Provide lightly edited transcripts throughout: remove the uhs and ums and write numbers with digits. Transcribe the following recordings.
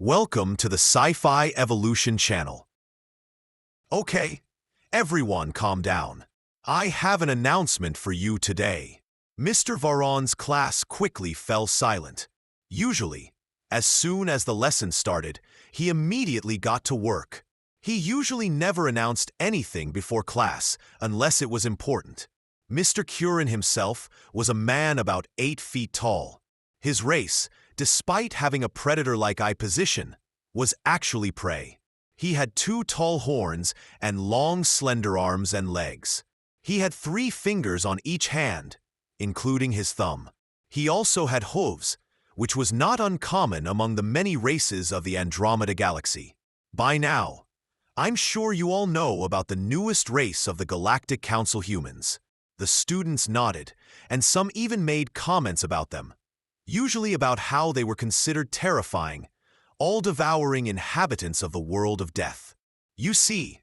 Welcome to the Sci-Fi Evolution channel. Okay, everyone calm down. I have an announcement for you today. Mr. Varon's class quickly fell silent. Usually, as soon as the lesson started, he immediately got to work. He usually never announced anything before class unless it was important. Mr. Curran himself was a man about 8 feet tall. His race, despite having a predator-like eye position, was actually prey. He had 2 tall horns and long, slender arms and legs. He had 3 fingers on each hand, including his thumb. He also had hooves, which was not uncommon among the many races of the Andromeda Galaxy. By now, I'm sure you all know about the newest race of the Galactic Council humans. The students nodded, and some even made comments about them, usually about how they were considered terrifying, all-devouring inhabitants of the world of death. You see,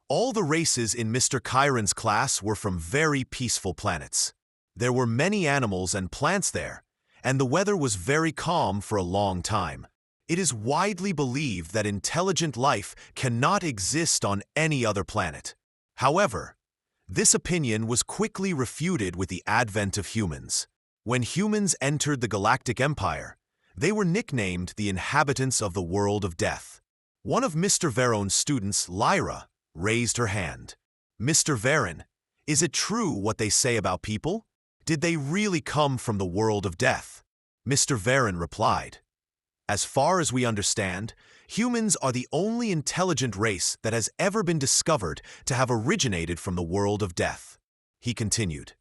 all the races in Mr. Chiron's class were from very peaceful planets. There were many animals and plants there, and the weather was very calm for a long time. It is widely believed that intelligent life cannot exist on any other planet. However, this opinion was quickly refuted with the advent of humans. When humans entered the Galactic Empire, they were nicknamed the inhabitants of the world of death. One of Mr. Varon's students, Lyra, raised her hand. Mr. Varon, is it true what they say about people? Did they really come from the world of death? Mr. Varon replied, as far as we understand, humans are the only intelligent race that has ever been discovered to have originated from the world of death. He continued,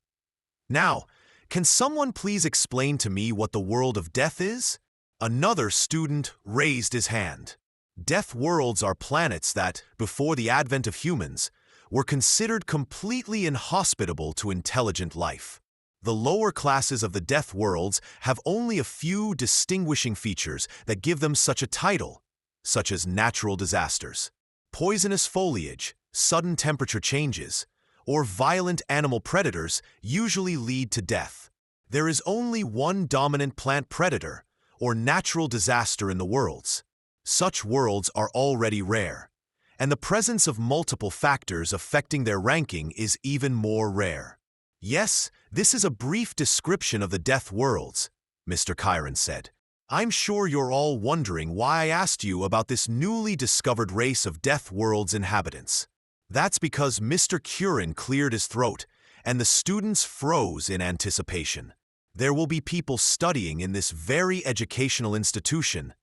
now, can someone please explain to me what the world of death is? Another student raised his hand. Death worlds are planets that, before the advent of humans, were considered completely inhospitable to intelligent life. The lower classes of the death worlds have only a few distinguishing features that give them such a title, such as natural disasters, poisonous foliage, sudden temperature changes, or violent animal predators usually lead to death. There is only one dominant plant predator, or natural disaster in the worlds. Such worlds are already rare, and the presence of multiple factors affecting their ranking is even more rare. Yes, this is a brief description of the death worlds, Mr. Chiron said. I'm sure you're all wondering why I asked you about this newly discovered race of death worlds inhabitants. That's because Mr. Curran cleared his throat, and the students froze in anticipation. There will be people studying in this very educational institution.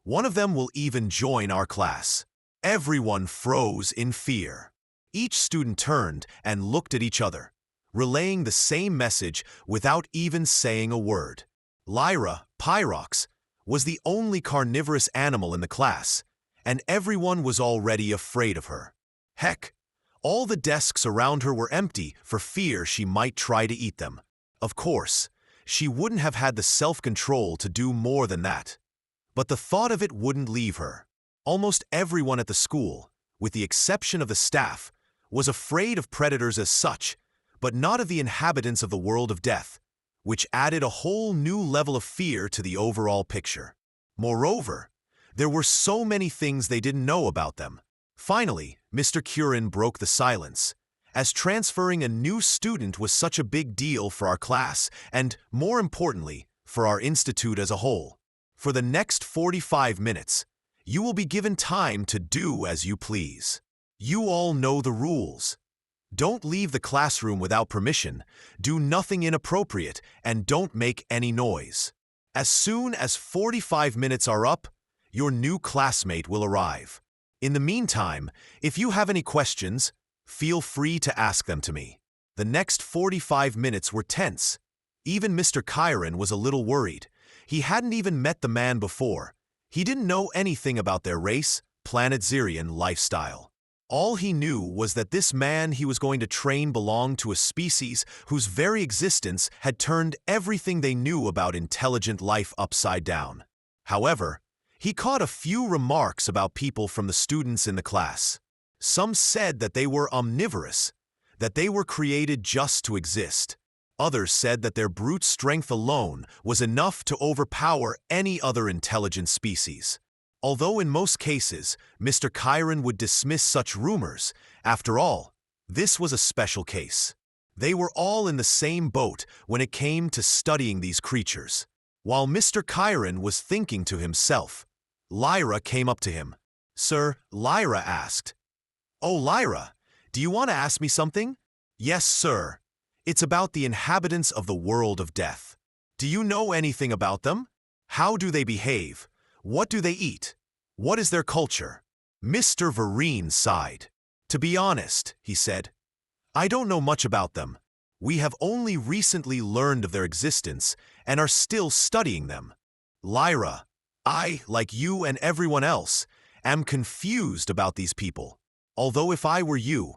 One of them will even join our class. Everyone froze in fear. Each student turned and looked at each other, relaying the same message without even saying a word. Lyra, Pyrox, was the only carnivorous animal in the class, and everyone was already afraid of her. Heck, all the desks around her were empty for fear she might try to eat them. Of course, she wouldn't have had the self-control to do more than that. But the thought of it wouldn't leave her. Almost everyone at the school, with the exception of the staff, was afraid of predators as such, but not of the inhabitants of the world of death, which added a whole new level of fear to the overall picture. Moreover, there were so many things they didn't know about them. Finally, Mr. Curran broke the silence, as transferring a new student was such a big deal for our class and, more importantly, for our institute as a whole. For the next 45 minutes, you will be given time to do as you please. You all know the rules. Don't leave the classroom without permission, do nothing inappropriate, and don't make any noise. As soon as 45 minutes are up, your new classmate will arrive. In the meantime, if you have any questions, feel free to ask them to me. The next 45 minutes were tense. Even Mr. Chiron was a little worried. He hadn't even met the man before. He didn't know anything about their race, planet Zirian lifestyle. All he knew was that this man he was going to train belonged to a species whose very existence had turned everything they knew about intelligent life upside down. However, he caught a few remarks about people from the students in the class. Some said that they were omnivorous, that they were created just to exist. Others said that their brute strength alone was enough to overpower any other intelligent species. Although in most cases, Mr. Chiron would dismiss such rumors, after all, this was a special case. They were all in the same boat when it came to studying these creatures. While Mr. Chiron was thinking to himself, Lyra came up to him. "Sir," Lyra asked. "Oh, Lyra, do you want to ask me something?" "Yes, sir. It's about the inhabitants of the world of death. Do you know anything about them? How do they behave? What do they eat? What is their culture?" Mr. Vereen sighed. "To be honest," he said, "I don't know much about them. We have only recently learned of their existence and are still studying them. Lyra, I, like you and everyone else, am confused about these people. Although if I were you,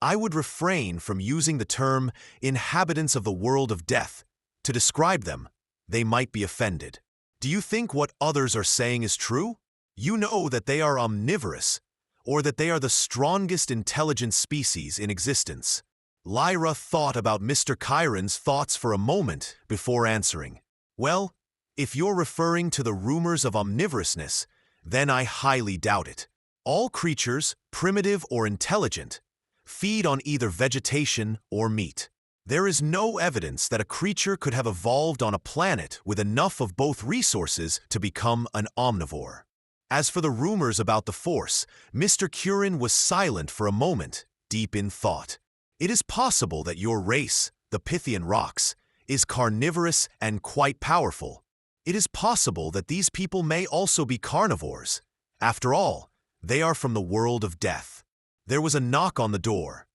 I would refrain from using the term inhabitants of the world of death to describe them. They might be offended. Do you think what others are saying is true? You know that they are omnivorous, or that they are the strongest intelligent species in existence." Lyra thought about Mr. Chiron's thoughts for a moment before answering. "Well, if you're referring to the rumors of omnivorousness, then I highly doubt it. All creatures, primitive or intelligent, feed on either vegetation or meat. There is no evidence that a creature could have evolved on a planet with enough of both resources to become an omnivore." As for the rumors about the Force, Mr. Chiron was silent for a moment, deep in thought. "It is possible that your race, the Pythian Rocks, is carnivorous and quite powerful. It is possible that these people may also be carnivores. After all, they are from the world of death." There was a knock on the door,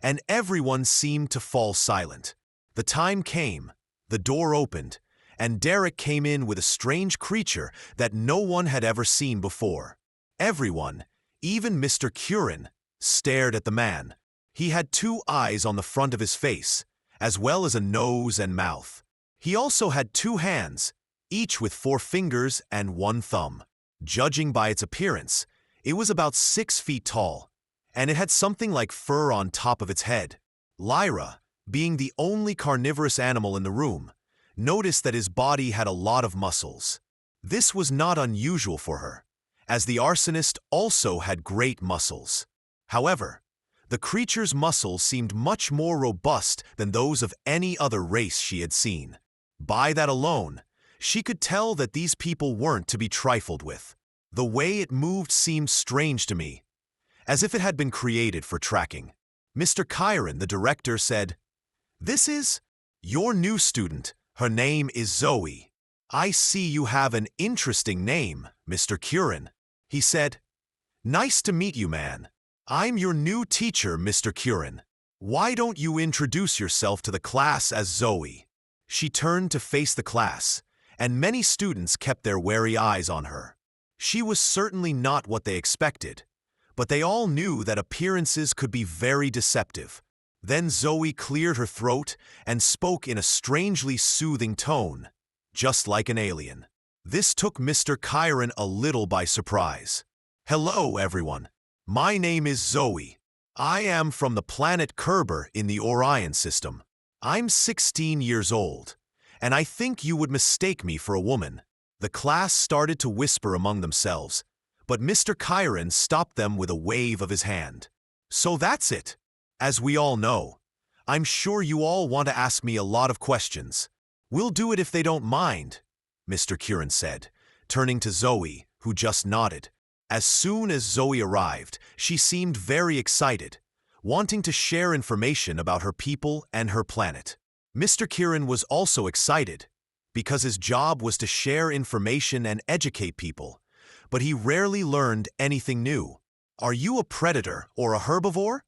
and everyone seemed to fall silent. The time came, the door opened, and Derek came in with a strange creature that no one had ever seen before. Everyone, even Mr. Chiron, stared at the man. He had 2 eyes on the front of his face, as well as a nose and mouth. He also had 2 hands, each with 4 fingers and 1 thumb. Judging by its appearance, it was about 6 feet tall, and it had something like fur on top of its head. Lyra, being the only carnivorous animal in the room, noticed that his body had a lot of muscles. This was not unusual for her, as the arsonist also had great muscles. However, the creature's muscles seemed much more robust than those of any other race she had seen. By that alone, she could tell that these people weren't to be trifled with. The way it moved seemed strange to me, as if it had been created for tracking. Mr. Chiron, the director, said, "This is your new student. Her name is Zoey. I see you have an interesting name, Mr. Chiron," he said. "Nice to meet you, man. I'm your new teacher, Mr. Chiron. Why don't you introduce yourself to the class as Zoey?" She turned to face the class, and many students kept their wary eyes on her. She was certainly not what they expected, but they all knew that appearances could be very deceptive. Then Zoey cleared her throat and spoke in a strangely soothing tone, just like an alien. This took Mr. Chiron a little by surprise. "Hello, everyone. My name is Zoey. I am from the planet Kerber in the Orion system. I'm 16 years old, and I think you would mistake me for a woman." The class started to whisper among themselves, but Mr. Chiron stopped them with a wave of his hand. "So that's it. As we all know, I'm sure you all want to ask me a lot of questions. We'll do it if they don't mind," Mr. Chiron said, turning to Zoey, who just nodded. As soon as Zoey arrived, she seemed very excited, wanting to share information about her people and her planet. Mr. Chiron was also excited, because his job was to share information and educate people, but he rarely learned anything new. "Are you a predator or a herbivore?"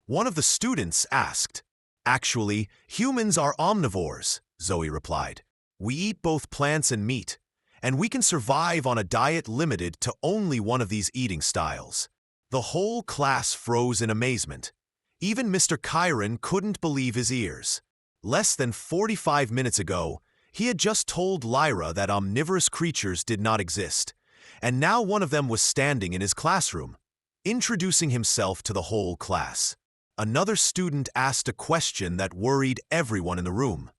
one of the students asked. "Actually, humans are omnivores," Zoey replied. "We eat both plants and meat, and we can survive on a diet limited to only one of these eating styles." The whole class froze in amazement. Even Mr. Chiron couldn't believe his ears. Less than 45 minutes ago, he had just told Lyra that omnivorous creatures did not exist, and now one of them was standing in his classroom, introducing himself to the whole class. Another student asked a question that worried everyone in the room.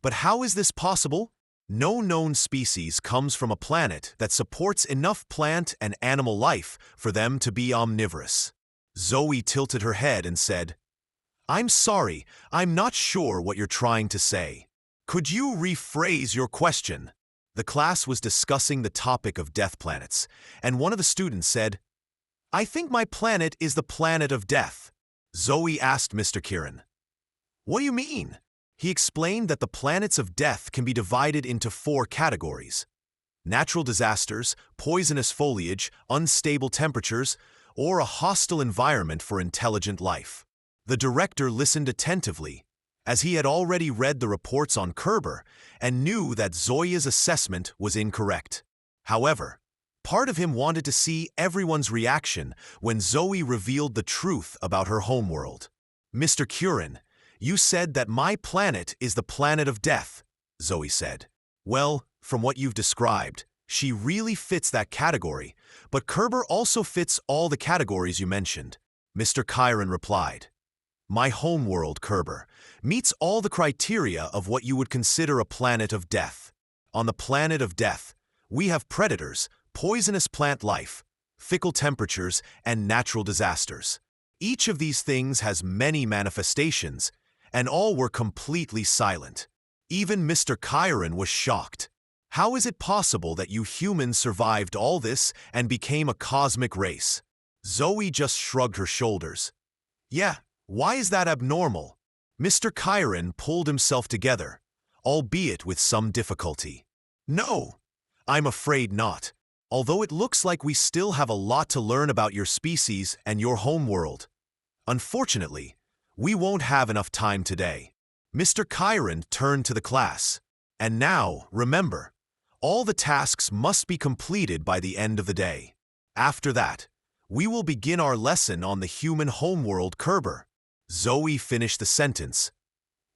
"But how is this possible? No known species comes from a planet that supports enough plant and animal life for them to be omnivorous. Zoey tilted her head and said, I'm sorry, I'm not sure what you're trying to say. Could you rephrase your question? The class was discussing the topic of death planets, and one of the students said, I think my planet is the planet of death. Zoey asked Mr. Kieran, What do you mean? He explained that the planets of death can be divided into 4 categories: natural disasters, poisonous foliage, unstable temperatures, or a hostile environment for intelligent life. The director listened attentively, as he had already read the reports on Kerber and knew that Zoya's assessment was incorrect. However, part of him wanted to see everyone's reaction when Zoey revealed the truth about her homeworld. Mr. Kieran, you said that my planet is the planet of death, Zoey said. Well, from what you've described, she really fits that category, but Kerber also fits all the categories you mentioned. Mr. Kieran replied, My homeworld, Kerber, meets all the criteria of what you would consider a planet of death. On the planet of death, we have predators, poisonous plant life, fickle temperatures, and natural disasters. Each of these things has many manifestations, and all were completely silent. Even Mr. Kieran was shocked. How is it possible that you humans survived all this and became a cosmic race? Zoey just shrugged her shoulders. Yeah, why is that abnormal? Mr. Kieran pulled himself together, albeit with some difficulty. No, I'm afraid not. Although it looks like we still have a lot to learn about your species and your homeworld. Unfortunately, we won't have enough time today. Mr. Kieran turned to the class. And now, remember, all the tasks must be completed by the end of the day. After that, we will begin our lesson on the human homeworld, Kerber. Zoey finished the sentence.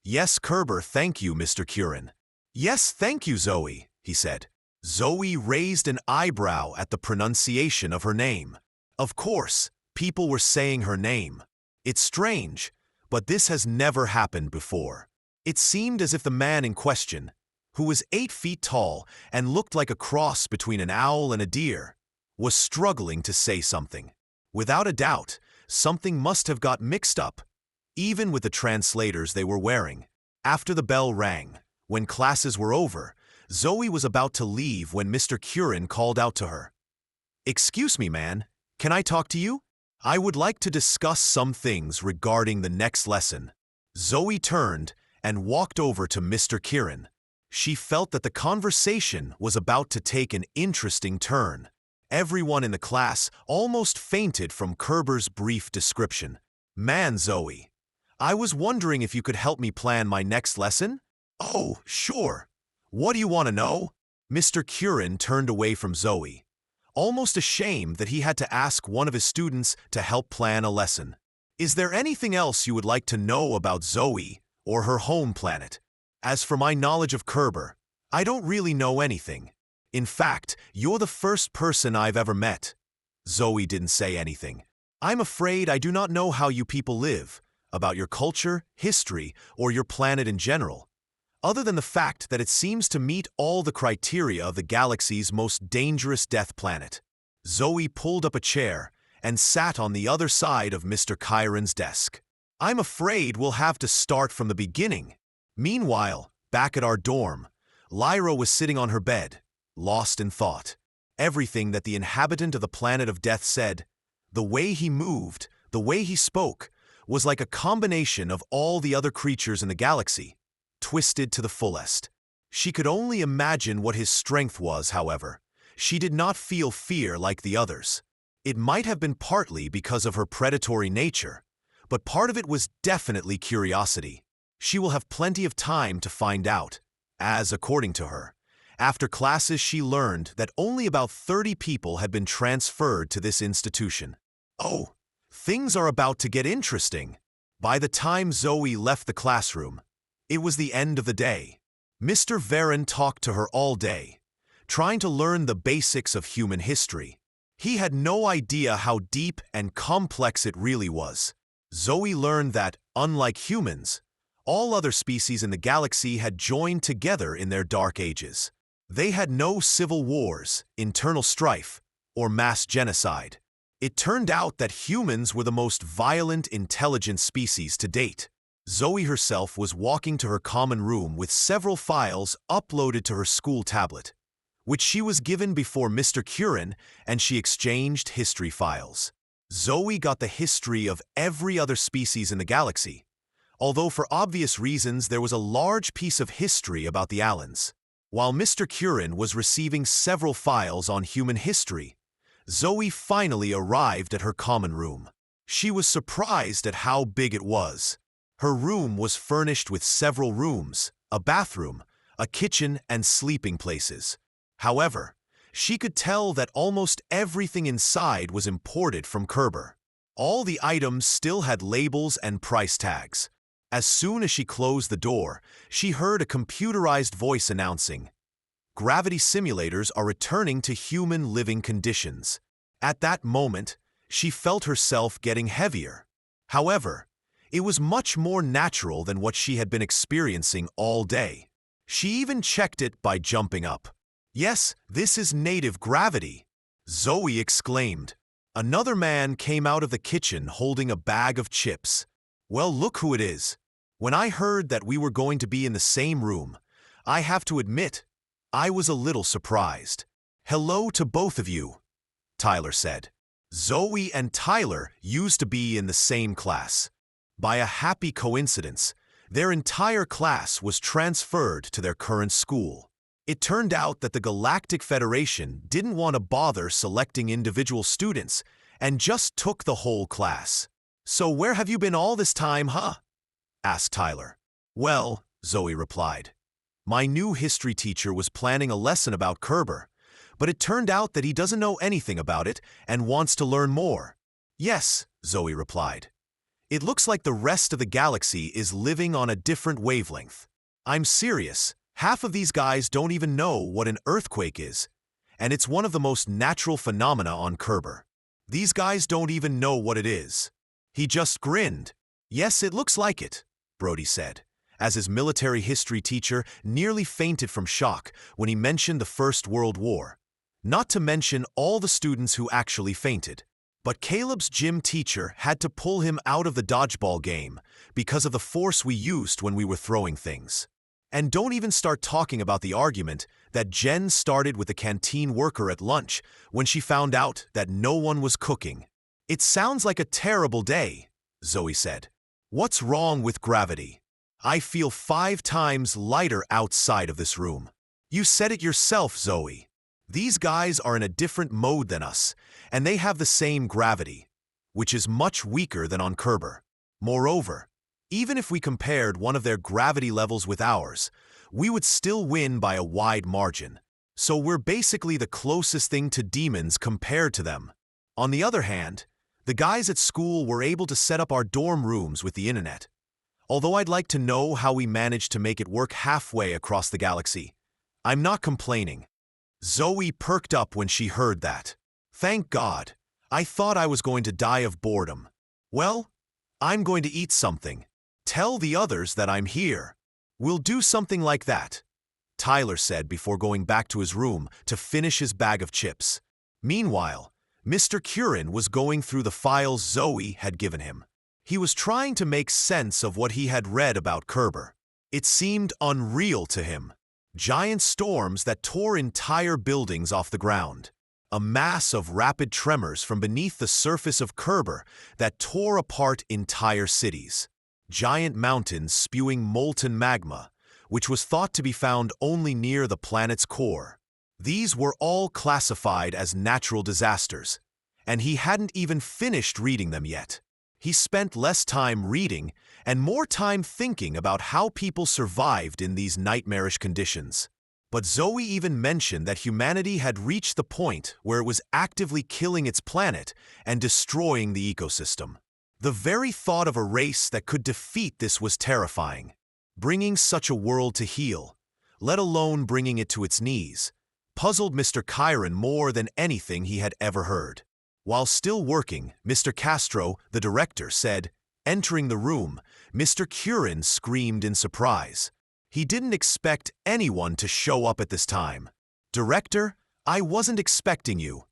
Yes, Kerber, thank you, Mr. Kieran. Yes, thank you, Zoey, he said. Zoey raised an eyebrow at the pronunciation of her name. Of course, people were saying her name. It's strange, but this has never happened before. It seemed as if the man in question, who was 8 feet tall and looked like a cross between an owl and a deer, was struggling to say something. Without a doubt, something must have got mixed up, even with the translators they were wearing. After the bell rang, when classes were over, Zoey was about to leave when Mr. Kieran called out to her. Excuse me, man, can I talk to you? I would like to discuss some things regarding the next lesson. Zoey turned and walked over to Mr. Kieran. She felt that the conversation was about to take an interesting turn. Everyone in the class almost fainted from Kerber's brief description. Man, Zoey, I was wondering if you could help me plan my next lesson? Oh, sure. What do you want to know? Mr. Kieran turned away from Zoey, almost ashamed that he had to ask one of his students to help plan a lesson. Is there anything else you would like to know about Zoey or her home planet? As for my knowledge of Kerber, I don't really know anything. In fact, you're the first person I've ever met. Zoey didn't say anything. I'm afraid I do not know how you people live, about your culture, history, or your planet in general, other than the fact that it seems to meet all the criteria of the galaxy's most dangerous death planet. Zoey pulled up a chair and sat on the other side of Mr. Kieran's desk. I'm afraid we'll have to start from the beginning. Meanwhile, back at our dorm, Lyra was sitting on her bed, lost in thought. Everything that the inhabitant of the planet of death said, the way he moved, the way he spoke, was like a combination of all the other creatures in the galaxy, twisted to the fullest. She could only imagine what his strength was, however. She did not feel fear like the others. It might have been partly because of her predatory nature, but part of it was definitely curiosity. She will have plenty of time to find out, as, according to her, after classes she learned that only about 30 people had been transferred to this institution. Oh, things are about to get interesting. By the time Zoey left the classroom, it was the end of the day. Mr. Varon talked to her all day, trying to learn the basics of human history. He had no idea how deep and complex it really was. Zoey learned that, unlike humans, All other species in the galaxy had joined together in their dark ages. They had no civil wars, internal strife, or mass genocide. It turned out that humans were the most violent, intelligent species to date. Zoey herself was walking to her common room with several files uploaded to her school tablet, which she was given before Mr. Curran, and she exchanged history files. Zoey got the history of every other species in the galaxy, although for obvious reasons there was a large piece of history about the Allens. While Mr. Curran was receiving several files on human history, Zoey finally arrived at her common room. She was surprised at how big it was. Her room was furnished with several rooms, a bathroom, a kitchen, and sleeping places. However, she could tell that almost everything inside was imported from Kerber. All the items still had labels and price tags. As soon as she closed the door, she heard a computerized voice announcing, "Gravity simulators are returning to human living conditions." At that moment, she felt herself getting heavier. However, it was much more natural than what she had been experiencing all day. She even checked it by jumping up. "Yes, this is native gravity," Zoey exclaimed. Another man came out of the kitchen holding a bag of chips. "Well, look who it is. When I heard that we were going to be in the same room, I have to admit, I was a little surprised." "Hello to both of you," Tyler said. Zoey and Tyler used to be in the same class. By a happy coincidence, their entire class was transferred to their current school. It turned out that the Galactic Federation didn't want to bother selecting individual students and just took the whole class. "So where have you been all this time, huh?" asked Tyler. "Well," Zoey replied, "my new history teacher was planning a lesson about Kerber, but it turned out that he doesn't know anything about it and wants to learn more." "Yes," Zoey replied. "It looks like the rest of the galaxy is living on a different wavelength. I'm serious, half of these guys don't even know what an earthquake is, and it's one of the most natural phenomena on Kerber. These guys don't even know what it is." He just grinned. "Yes, it looks like it," Brody said, as his military history teacher nearly fainted from shock when he mentioned the First World War, not to mention all the students who actually fainted. But Caleb's gym teacher had to pull him out of the dodgeball game because of the force we used when we were throwing things. And don't even start talking about the argument that Jen started with the canteen worker at lunch when she found out that no one was cooking. "It sounds like a terrible day," Zoey said. "What's wrong with gravity? I feel 5 times lighter outside of this room." "You said it yourself, Zoey. These guys are in a different mode than us, and they have the same gravity, which is much weaker than on Kerber. Moreover, even if we compared one of their gravity levels with ours, we would still win by a wide margin. So we're basically the closest thing to demons compared to them. On the other hand, the guys at school were able to set up our dorm rooms with the internet. Although I'd like to know how we managed to make it work halfway across the galaxy. I'm not complaining." Zoey perked up when she heard that. "Thank God. I thought I was going to die of boredom. Well, I'm going to eat something. Tell the others that I'm here." "We'll do something like that," Tyler said before going back to his room to finish his bag of chips. Meanwhile, Mr. Curran was going through the files Zoey had given him. He was trying to make sense of what he had read about Kerber. It seemed unreal to him. Giant storms that tore entire buildings off the ground. A mass of rapid tremors from beneath the surface of Kerber that tore apart entire cities. Giant mountains spewing molten magma, which was thought to be found only near the planet's core. These were all classified as natural disasters, and he hadn't even finished reading them yet. He spent less time reading and more time thinking about how people survived in these nightmarish conditions. But Zoey even mentioned that humanity had reached the point where it was actively killing its planet and destroying the ecosystem. The very thought of a race that could defeat this was terrifying. Bringing such a world to heel, let alone bringing it to its knees, puzzled Mr. Chiron more than anything he had ever heard. While still working, Mr. Castro, the director, said, Entering the room, Mr. Curran screamed in surprise. He didn't expect anyone to show up at this time. "Director, I wasn't expecting you,"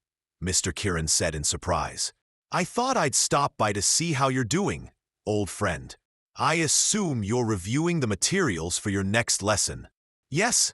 Mr. Curran said in surprise. "I thought I'd stop by to see how you're doing, old friend. I assume you're reviewing the materials for your next lesson." "Yes,"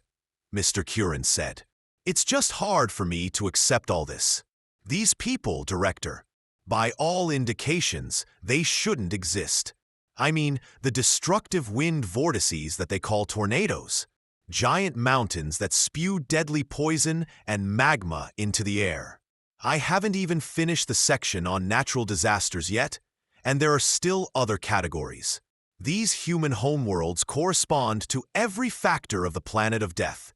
Mr. Curran said. "It's just hard for me to accept all this. These people, Director, by all indications, they shouldn't exist. I mean, the destructive wind vortices that they call tornadoes. Giant mountains that spew deadly poison and magma into the air. I haven't even finished the section on natural disasters yet, and there are still other categories. These human homeworlds correspond to every factor of the planet of death.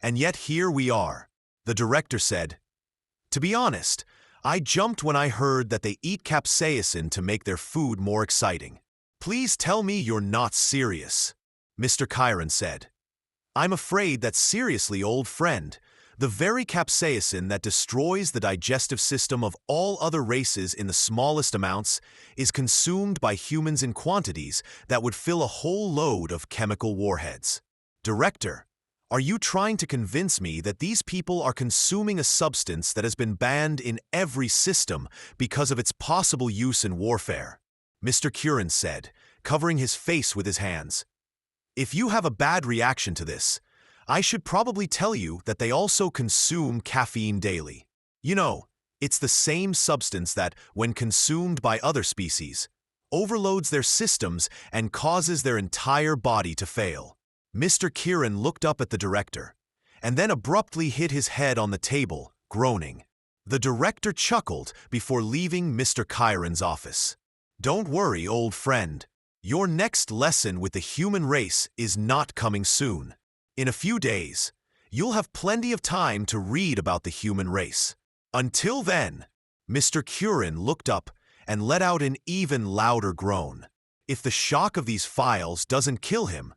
And yet here we are," the director said. "To be honest, I jumped when I heard that they eat capsaicin to make their food more exciting." "Please tell me you're not serious," Mr. Chiron said. "I'm afraid that seriously, old friend, the very capsaicin that destroys the digestive system of all other races in the smallest amounts is consumed by humans in quantities that would fill a whole load of chemical warheads. Director, are you trying to convince me that these people are consuming a substance that has been banned in every system because of its possible use in warfare?" Mr. Curran said, covering his face with his hands. "If you have a bad reaction to this, I should probably tell you that they also consume caffeine daily. You know, it's the same substance that, when consumed by other species, overloads their systems and causes their entire body to fail." Mr. Curran looked up at the director, and then abruptly hit his head on the table, groaning. The director chuckled before leaving Mr. Chiron's office. "Don't worry, old friend. Your next lesson with the human race is not coming soon. In a few days, you'll have plenty of time to read about the human race. Until then," Mr. Curran looked up and let out an even louder groan. "If the shock of these files doesn't kill him,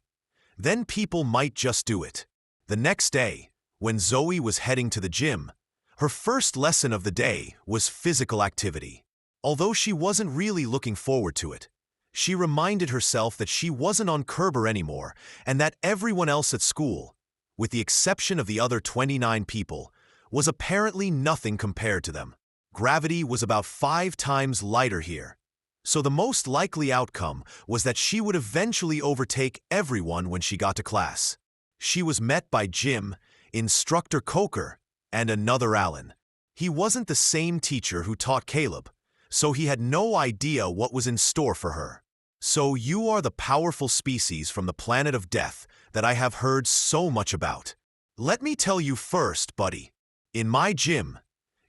then people might just do it." The next day, when Zoey was heading to the gym, her first lesson of the day was physical activity. Although she wasn't really looking forward to it, she reminded herself that she wasn't on Kerber anymore and that everyone else at school, with the exception of the other 29 people, was apparently nothing compared to them. Gravity was about 5 times lighter here, so the most likely outcome was that she would eventually overtake everyone when she got to class. She was met by Jim, Instructor Coker, and another Alan. He wasn't the same teacher who taught Caleb, so he had no idea what was in store for her. "So you are the powerful species from the planet of death that I have heard so much about. Let me tell you first, buddy. In my gym,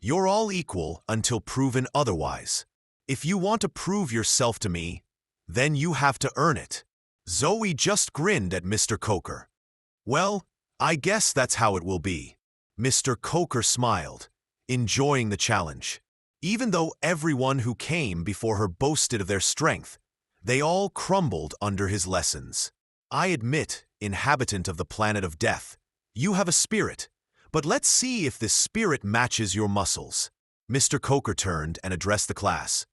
you're all equal until proven otherwise. If you want to prove yourself to me, then you have to earn it." Zoey just grinned at Mr. Coker. "Well, I guess that's how it will be." Mr. Coker smiled, enjoying the challenge. Even though everyone who came before her boasted of their strength, they all crumbled under his lessons. "I admit, inhabitant of the planet of death, you have a spirit, but let's see if this spirit matches your muscles." Mr. Coker turned and addressed the class.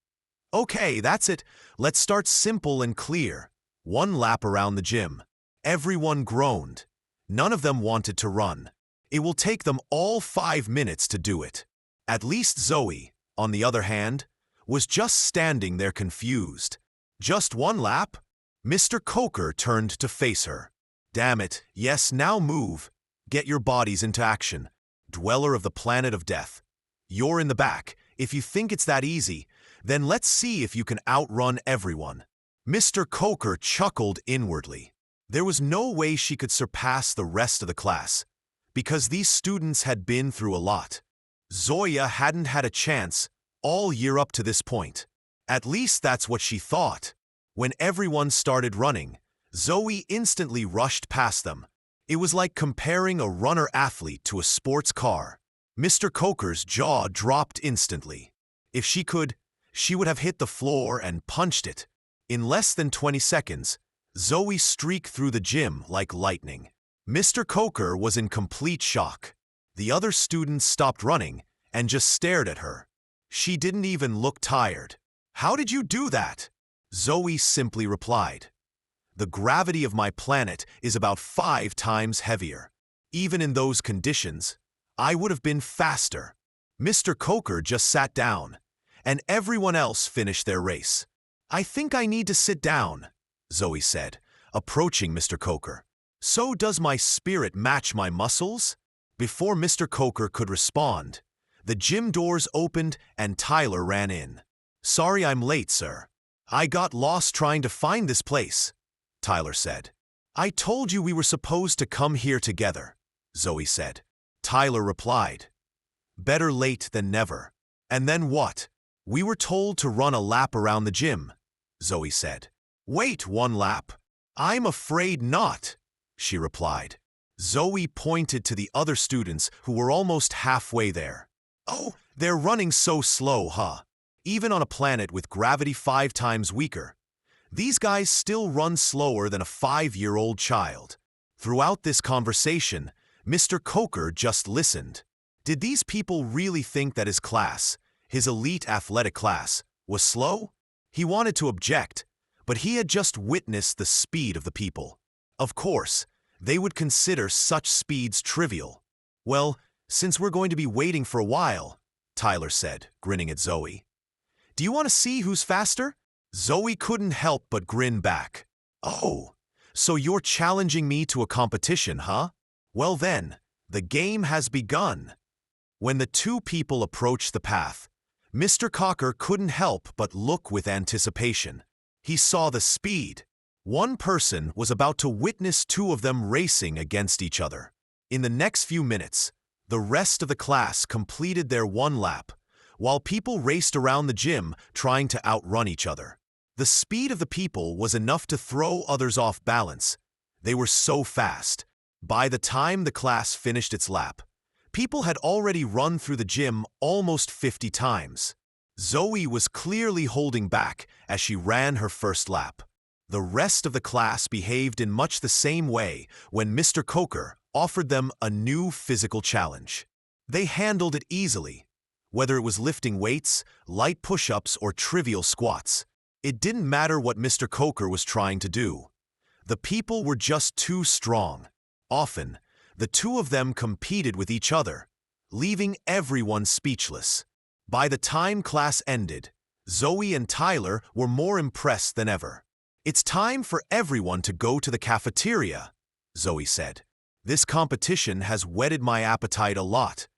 "Okay, that's it. Let's start simple and clear. 1 lap around the gym." Everyone groaned. None of them wanted to run. It will take them all 5 minutes to do it. At least Zoey, on the other hand, was just standing there confused. "Just 1 lap?" Mr. Coker turned to face her. "Damn it, yes, now move. Get your bodies into action. Dweller of the planet of death. You're in the back. If you think it's that easy, then let's see if you can outrun everyone." Mr. Coker chuckled inwardly. There was no way she could surpass the rest of the class, because these students had been through a lot. Zoya hadn't had a chance all year up to this point. At least that's what she thought. When everyone started running, Zoey instantly rushed past them. It was like comparing a runner-athlete to a sports car. Mr. Coker's jaw dropped instantly. If she could, she would have hit the floor and punched it. In less than 20 seconds, Zoey streaked through the gym like lightning. Mr. Coker was in complete shock. The other students stopped running and just stared at her. She didn't even look tired. "How did you do that?" Zoey simply replied. The gravity of my planet is about 5 times heavier. Even in those conditions, I would have been faster. Mr. Coker just sat down, and everyone else finished their race. I think I need to sit down, Zoey said, approaching Mr. Coker. So does my spirit match my muscles? Before Mr. Coker could respond, the gym doors opened and Tyler ran in. Sorry I'm late, sir. I got lost trying to find this place, Tyler said. I told you we were supposed to come here together, Zoey said. Tyler replied. Better late than never. And then what? We were told to run a lap around the gym, Zoey said. Wait, 1 lap? I'm afraid not, she replied. Zoey pointed to the other students who were almost halfway there. Oh, they're running so slow, huh? Even on a planet with gravity 5 times weaker, these guys still run slower than a 5-year-old child. Throughout this conversation, Mr. Coker just listened. Did these people really think that his class, his elite athletic class, was slow? He wanted to object, but he had just witnessed the speed of the people. Of course, they would consider such speeds trivial. Well, since we're going to be waiting for a while, Tyler said, grinning at Zoey. Do you want to see who's faster? Zoey couldn't help but grin back. Oh, so you're challenging me to a competition, huh? Well then, the game has begun. When the 2 people approached the path, Mr. Coker couldn't help but look with anticipation. He saw the speed. One person was about to witness 2 of them racing against each other. In the next few minutes, the rest of the class completed their 1 lap, while people raced around the gym trying to outrun each other. The speed of the people was enough to throw others off balance. They were so fast. By the time the class finished its lap, people had already run through the gym almost 50 times. Zoey was clearly holding back as she ran her first lap. The rest of the class behaved in much the same way when Mr. Coker offered them a new physical challenge. They handled it easily, whether it was lifting weights, light push-ups, or trivial squats. It didn't matter what Mr. Coker was trying to do. The people were just too strong. Often, the 2 of them competed with each other, leaving everyone speechless. By the time class ended, Zoey and Tyler were more impressed than ever. It's time for everyone to go to the cafeteria, Zoey said. This competition has whetted my appetite a lot.